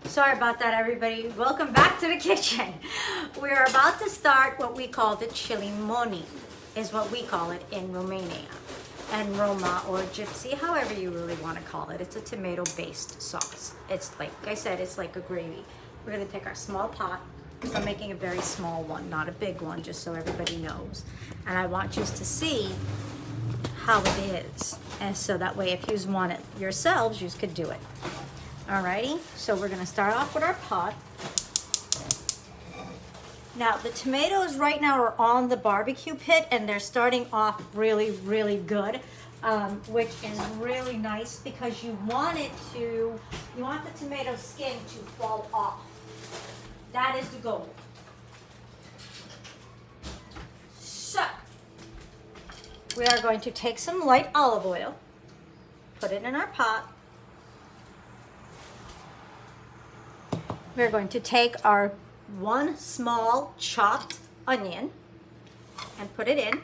Sorry about that, everybody. Welcome back to the kitchen. We are about to start what we call the chili moni, is what we call it in Romania. And Roma or Gypsy, however you really want to call it. It's a tomato-based sauce. It's like I said, it's like a gravy. We're gonna take our small pot, because I'm making a very small one, not a big one, just so everybody knows. And I want you to see how it is. And so that way, if you want it yourselves, you could do it. Alrighty, so we're gonna start off with our pot. Now the tomatoes right now are on the barbecue pit and they're starting off really, really good, which is really nice because you want the tomato skin to fall off. That is the goal. So, we are going to take some light olive oil, put it in our pot. We're going to take our one small chopped onion and put it in.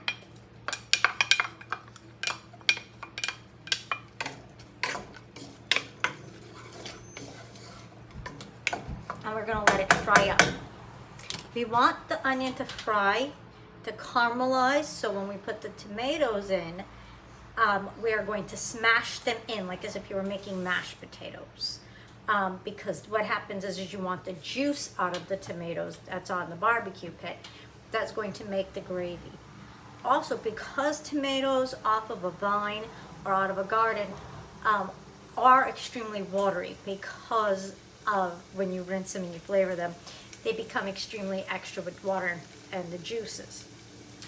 And we're going to let it fry up. We want the onion to fry, to caramelize, so when we put the tomatoes in, we are going to smash them in like as if you were making mashed potatoes. Because what happens is you want the juice out of the tomatoes that's on the barbecue pit. That's going to make the gravy. Also, because tomatoes off of a vine or out of a garden are extremely watery, because of when you rinse them and you flavor them, they become extremely extra with water and the juices.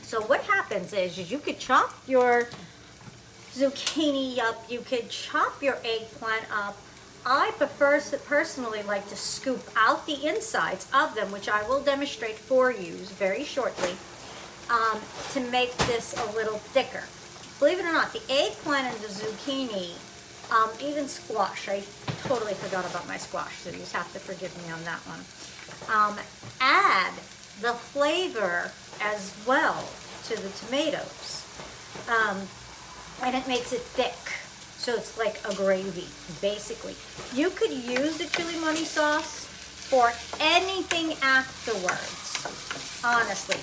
So what happens is you could chop your zucchini up, you could chop your eggplant up. I personally like to scoop out the insides of them, which I will demonstrate for you very shortly, to make this a little thicker. Believe it or not, the eggplant and the zucchini, even squash, I totally forgot about my squash, so you just have to forgive me on that one, add the flavor as well to the tomatoes, and it makes it thick. So it's like a gravy, basically. You could use the chili moni sauce for anything afterwards, honestly.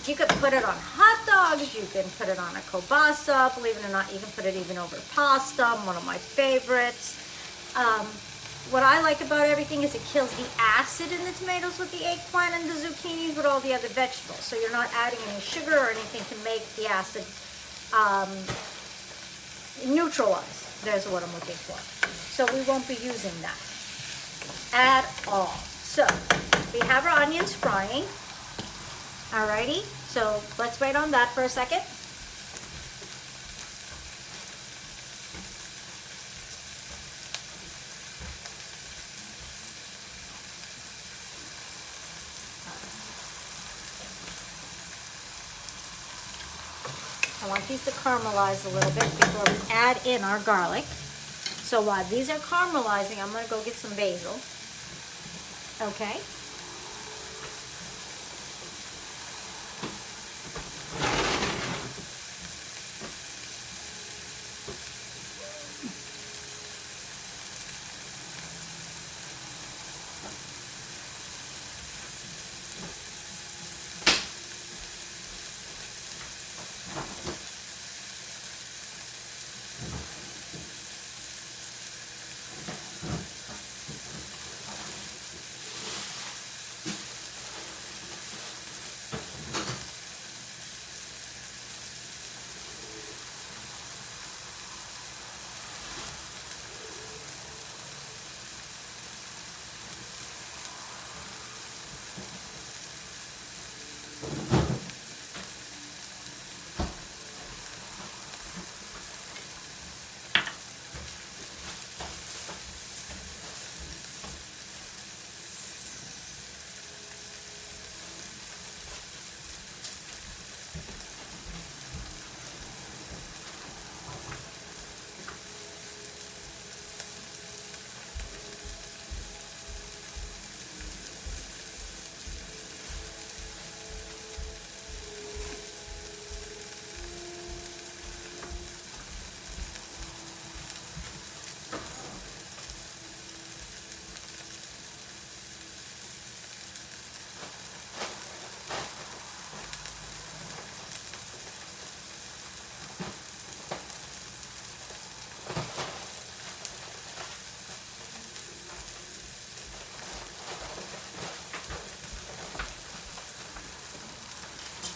You could put it on hot dogs, you can put it on a kielbasa, believe it or not, you can put it even over pasta, one of my favorites. What I like about everything is it kills the acid in the tomatoes with the eggplant and the zucchini with all the other vegetables. So you're not adding any sugar or anything to make the acid neutralize. There's what I'm looking for. So we won't be using that at all. So we have our onions frying. Alrighty, so let's wait on that for a second. I want these to caramelize a little bit before we add in our garlic. So while these are caramelizing, I'm going to go get some basil. Okay.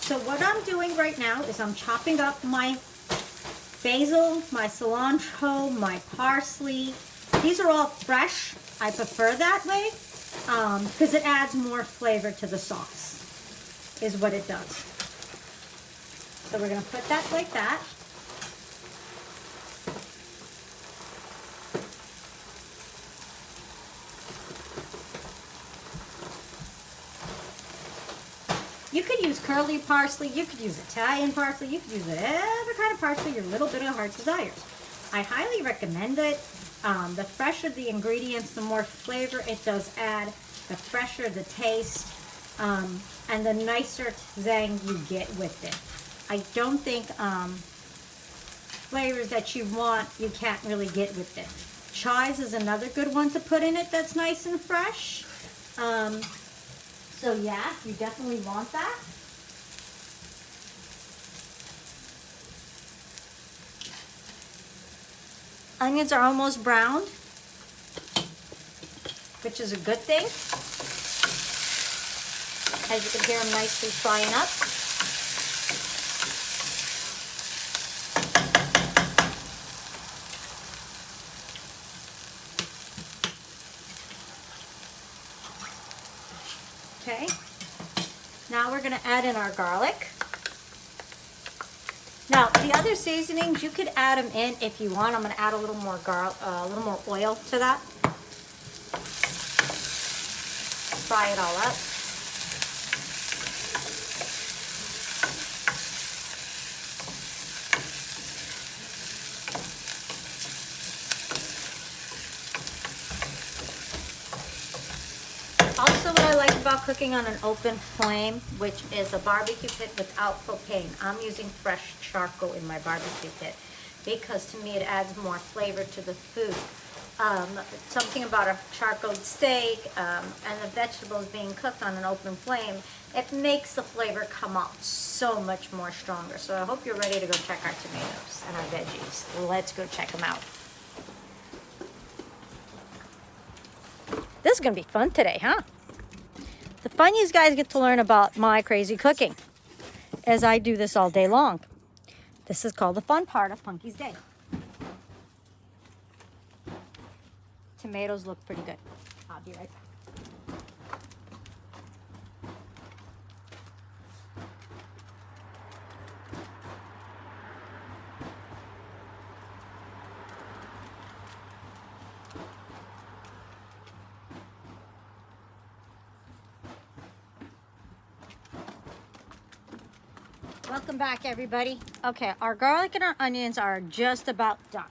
So what I'm doing right now is I'm chopping up my basil, my cilantro, my parsley. These are all fresh. I prefer that way because it adds more flavor to the sauce, is what it does. So we're gonna put that like that. You could use curly parsley, you could use Italian parsley, you could use whatever kind of parsley your little bit of heart desires. I highly recommend it. The fresher the ingredients, the more flavor it does add, the fresher the taste, and the nicer zang you get with it. I don't think flavors that you want, you can't really get with it. Chives is another good one to put in it that's nice and fresh. So yeah, you definitely want that. Onions are almost browned, which is a good thing. As you can hear, I'm nicely frying up. Okay, now we're gonna add in our garlic. Now, the other seasonings, you could add them in if you want. I'm gonna add a little more oil to that. Fry it all up. Also, what I like about cooking on an open flame, which is a barbecue pit without propane. I'm using fresh charcoal in my barbecue pit because to me it adds more flavor to the food. Something about a charcoal steak and the vegetables being cooked on an open flame, it makes the flavor come out so much more stronger. So I hope you're ready to go check our tomatoes and our veggies. Let's go check them out. This is gonna be fun today, huh? The fun you guys get to learn about my crazy cooking as I do this all day long. This is called the fun part of Punky's Day. Tomatoes look pretty good. I'll be right back. Welcome back, everybody. Okay, our garlic and our onions are just about done.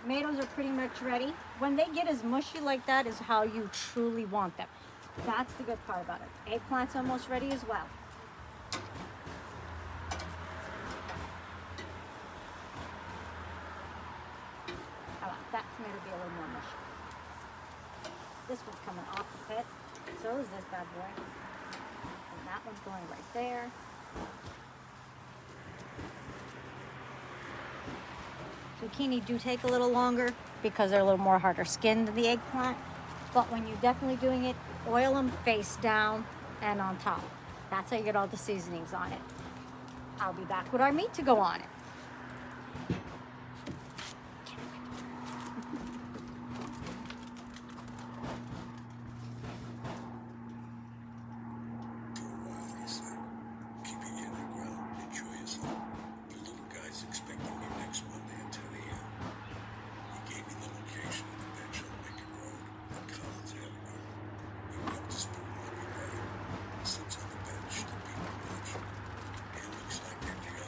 Tomatoes are pretty much ready. When they get as mushy like that is how you truly want them. That's the good part about it. Eggplant's almost ready as well. I want that tomato to be a little more mushy. This one's coming off the pit. So is this bad boy. And that one's going right there. Zucchini do take a little longer because they're a little more harder skinned than the eggplant. But when you're definitely doing it, oil them face down and on top. That's how you get all the seasonings on it. I'll be back with our meat to go on it.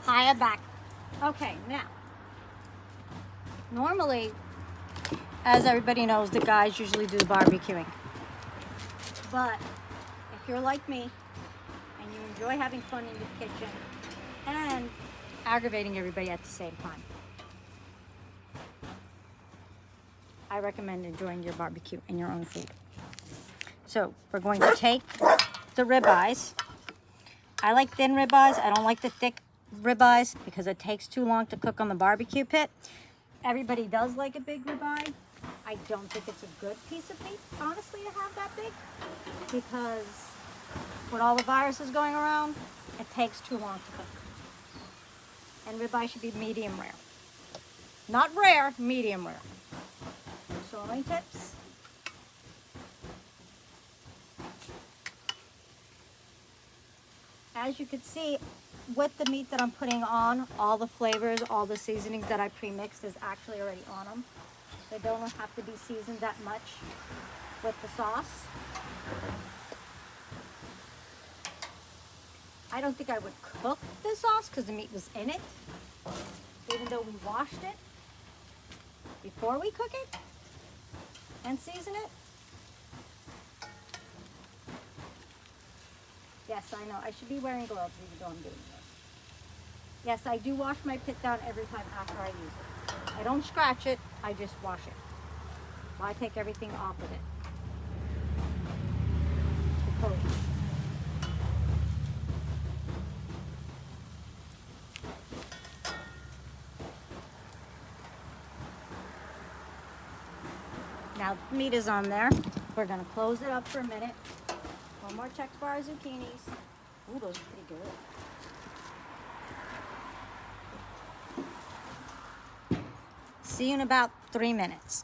I am back. Okay, now, normally, as everybody knows, the guys usually do the barbecuing. But if you're like me and you enjoy having fun in the kitchen and aggravating everybody at the same time, I recommend enjoying your barbecue and your own food. So we're going to take the ribeyes. I like thin ribeyes. I don't like the thick ribeyes because it takes too long to cook on the barbecue pit. Everybody does like a big ribeye. I don't think it's a good piece of meat, honestly, to have that big, because with all the viruses going around, It takes too long to cook. And ribeye should be medium rare. Not rare, medium rare. Sewing tips. As you can see, with the meat that I'm putting on, all the flavors, all the seasonings that I pre-mixed is actually already on them. They don't have to be seasoned that much with the sauce. I don't think I would cook the sauce because the meat was in it, even though we washed it before we cook it and season it. Yes, I know. I should be wearing gloves even though I'm doing this. Yes, I do wash my pit down every time after I use it. I don't scratch it, I just wash it. I take everything off of it. The coating. Now the meat is on there. We're gonna close it up for a minute. One more check for our zucchinis. Ooh, those are pretty good. See you in about 3 minutes.